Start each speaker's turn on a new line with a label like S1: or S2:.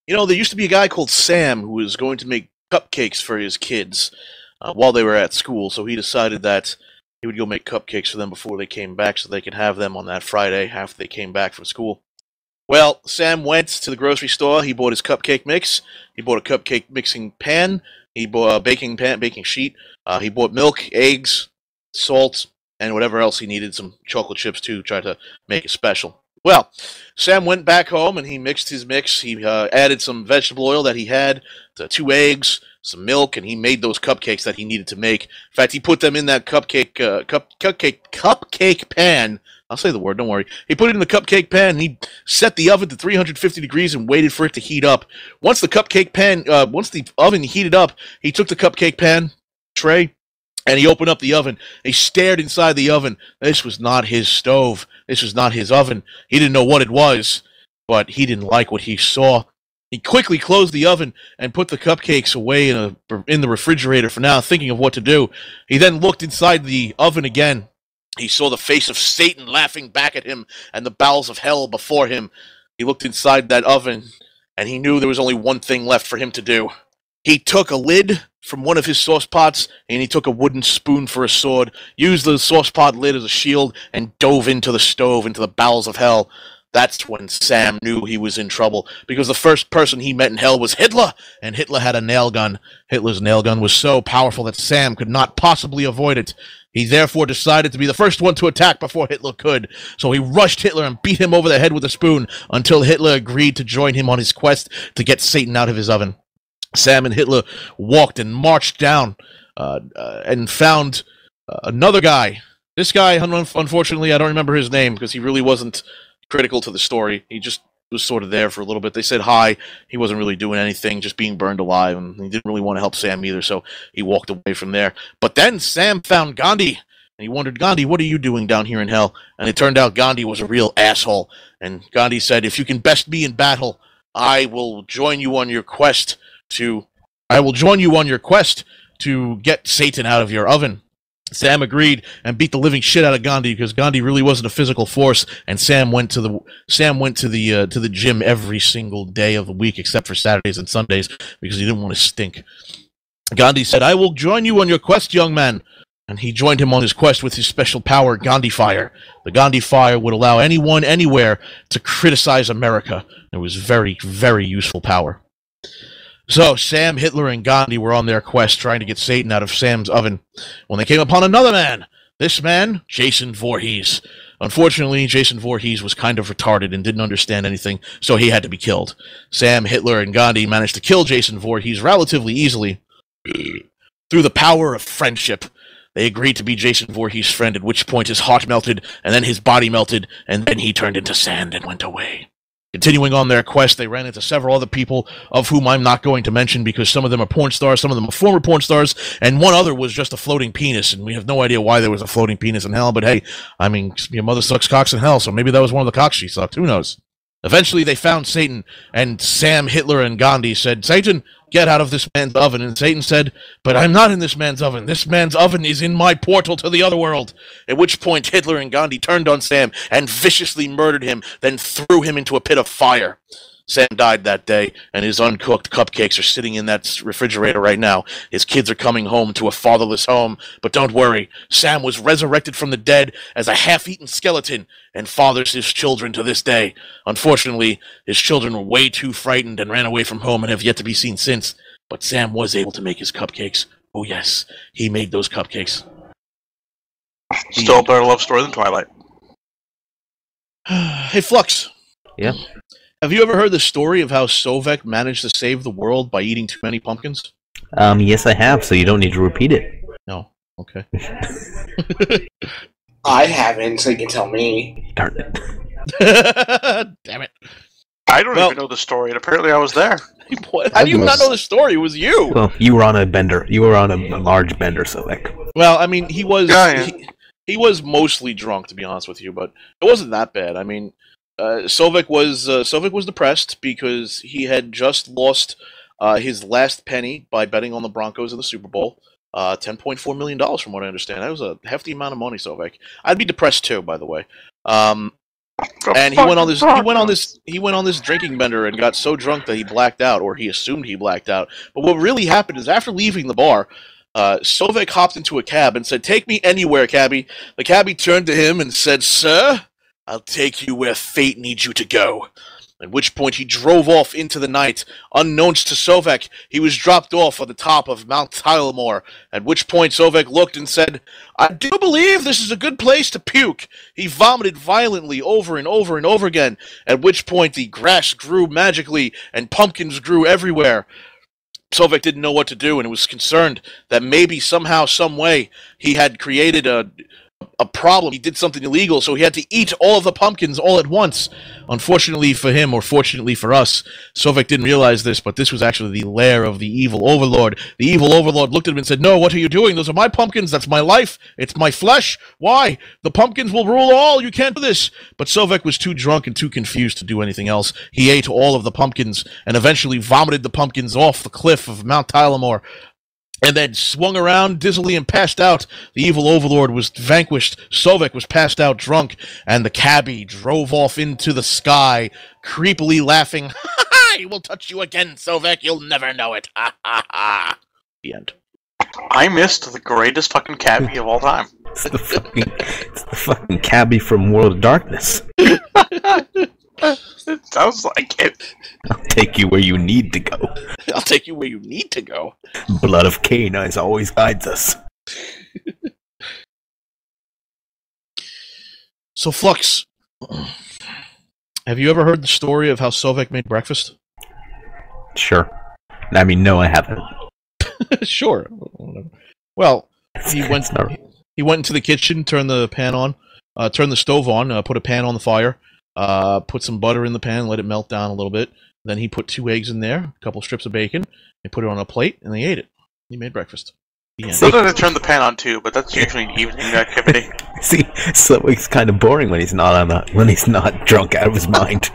S1: You know, there used to be a guy called Sam who was going to make cupcakes for his kids while they were at school, so he decided that he would go make cupcakes for them before they came back so they could have them on that Friday after they came back from school. Well, Sam went to the grocery store. He bought his cupcake mix. He bought a cupcake mixing pan. He bought a baking sheet. He bought milk, eggs, salt, and whatever else he needed. Some chocolate chips too. Tried to make it special. Well, Sam went back home and he mixed his mix. He added some vegetable oil that he had, to 2 eggs, some milk, and he made those cupcakes that he needed to make. In fact, he put them in that cupcake pan. I'll say the word, don't worry. He put it in the cupcake pan, and he set the oven to 350 degrees and waited for it to heat up. Once the oven heated up, he took the cupcake pan tray, and he opened up the oven. He stared inside the oven. This was not his stove. This was not his oven. He didn't know what it was, but he didn't like what he saw. He quickly closed the oven and put the cupcakes away in the refrigerator for now, thinking of what to do. He then looked inside the oven again. He saw the face of Satan laughing back at him and the bowels of hell before him. He looked inside that oven, and he knew there was only one thing left for him to do. He took a lid from one of his sauce pots, and he took a wooden spoon for a sword, used the sauce pot lid as a shield, and dove into the stove, into the bowels of hell. That's when Sam knew he was in trouble, because the first person he met in hell was Hitler, and Hitler had a nail gun. Hitler's nail gun was so powerful that Sam could not possibly avoid it. He therefore decided to be the first one to attack before Hitler could. So he rushed Hitler and beat him over the head with a spoon until Hitler agreed to join him on his quest to get Satan out of his oven. Sam and Hitler walked and marched down and found another guy. This guy, unfortunately, I don't remember his name because he really wasn't critical to the story. He just was sort of there for a little bit. They said hi. He wasn't really doing anything, just being burned alive, and he didn't really want to help Sam either, so he walked away from there. But then Sam found Gandhi, and he wondered, Gandhi, what are you doing down here in hell? And it turned out Gandhi was a real asshole, and Gandhi said, if you can best me in battle, I will join you on your quest to get Satan out of your oven. Sam agreed and beat the living shit out of Gandhi because Gandhi really wasn't a physical force, and Sam went to the gym every single day of the week except for Saturdays and Sundays because he didn't want to stink. Gandhi said, "I will join you on your quest, young man." And he joined him on his quest with his special power, Gandhi Fire. The Gandhi Fire would allow anyone, anywhere, to criticize America. It was very, very useful power. So, Sam, Hitler, and Gandhi were on their quest trying to get Satan out of Sam's oven when they came upon another man. This man, Jason Voorhees. Unfortunately, Jason Voorhees was kind of retarded and didn't understand anything, so he had to be killed. Sam, Hitler, and Gandhi managed to kill Jason Voorhees relatively easily through the power of friendship. They agreed to be Jason Voorhees' friend, at which point his heart melted, and then his body melted, and then he turned into sand and went away. Continuing on their quest, they ran into several other people, of whom I'm not going to mention because some of them are porn stars, some of them are former porn stars, and one other was just a floating penis, and we have no idea why there was a floating penis in hell, but hey, I mean, your mother sucks cocks in hell, so maybe that was one of the cocks she sucked, who knows? Eventually, they found Satan, and Sam, Hitler, and Gandhi said, Satan, get out of this man's oven. And Satan said, but I'm not in this man's oven. This man's oven is in my portal to the other world. At which point, Hitler and Gandhi turned on Sam and viciously murdered him, then threw him into a pit of fire. Sam died that day, and his uncooked cupcakes are sitting in that refrigerator right now. His kids are coming home to a fatherless home. But don't worry, Sam was resurrected from the dead as a half-eaten skeleton and fathers his children to this day. Unfortunately, his children were way too frightened and ran away from home and have yet to be seen since. But Sam was able to make his cupcakes. Oh yes, he made those cupcakes.
S2: Still a better love story than Twilight.
S1: Hey, Flux.
S3: Yeah?
S1: Have you ever heard the story of how Sovek managed to save the world by eating too many pumpkins?
S3: Yes, I have, so you don't need to repeat it.
S1: No. Okay.
S4: I haven't, so you can tell me.
S3: Darn it.
S1: Damn it.
S2: I don't even know the story, and apparently I was there.
S1: What? How do you not know the story? It was you.
S3: Well, you were on a bender. You were on a large bender, so like.
S1: Well, I mean, he was.
S2: Yeah.
S1: He was mostly drunk, to be honest with you, but it wasn't that bad. I mean, Sovek was depressed because he had just lost his last penny by betting on the Broncos in the Super Bowl. $10.4 million, from what I understand. That was a hefty amount of money, Sovek. I'd be depressed too, by the way. And he went on this drinking bender and got so drunk that he blacked out, or he assumed he blacked out. But what really happened is after leaving the bar, Sovek hopped into a cab and said, "Take me anywhere, cabbie." The cabbie turned to him and said, "Sir, I'll take you where fate needs you to go." At which point he drove off into the night. Unknowns to Sovek, he was dropped off at the top of Mount Tylemore, at which point Sovek looked and said, "I do believe this is a good place to puke." He vomited violently over and over and over again, at which point the grass grew magically and pumpkins grew everywhere. Sovek didn't know what to do and was concerned that maybe somehow, some way, he had created a problem. He did something illegal, so he had to eat all of the pumpkins all at once. Unfortunately for him, or fortunately for us, Sovek didn't realize this, but this was actually the lair of the evil overlord. The evil overlord looked at him and said, "No, what are you doing? Those are my pumpkins. That's my life. It's my flesh. Why? The pumpkins will rule all. You can't do this." But Sovek was too drunk and too confused to do anything else. He ate all of the pumpkins and eventually vomited the pumpkins off the cliff of Mount Tylemore, and then swung around dizzily and passed out. The evil overlord was vanquished. Sovek was passed out drunk, and the cabbie drove off into the sky, creepily laughing. "Ha ha ha! He will touch you again, Sovek. You'll never know it. Ha ha ha!" The end.
S2: I missed the greatest fucking cabbie of all time.
S3: It's the fucking cabbie from World of Darkness.
S2: It sounds like it.
S3: I'll take you where you need to go.
S1: I'll take you where you need to go.
S3: Blood of canines always guides us.
S1: So, Flux, have you ever heard the story of how Sovek made breakfast?
S3: Sure. I mean, no, I haven't.
S1: Sure. Well, he went into the kitchen, turned the pan on, turned the stove on, put a pan on the fire, put some butter in the pan, let it melt down a little bit. Then he put 2 eggs in there, a couple strips of bacon, and put it on a plate, and they ate it. He made breakfast. The end.
S2: Sometimes I turn the pan on too, but that's usually an evening activity.
S3: See, so it's kind of boring when he's not drunk out of his mind.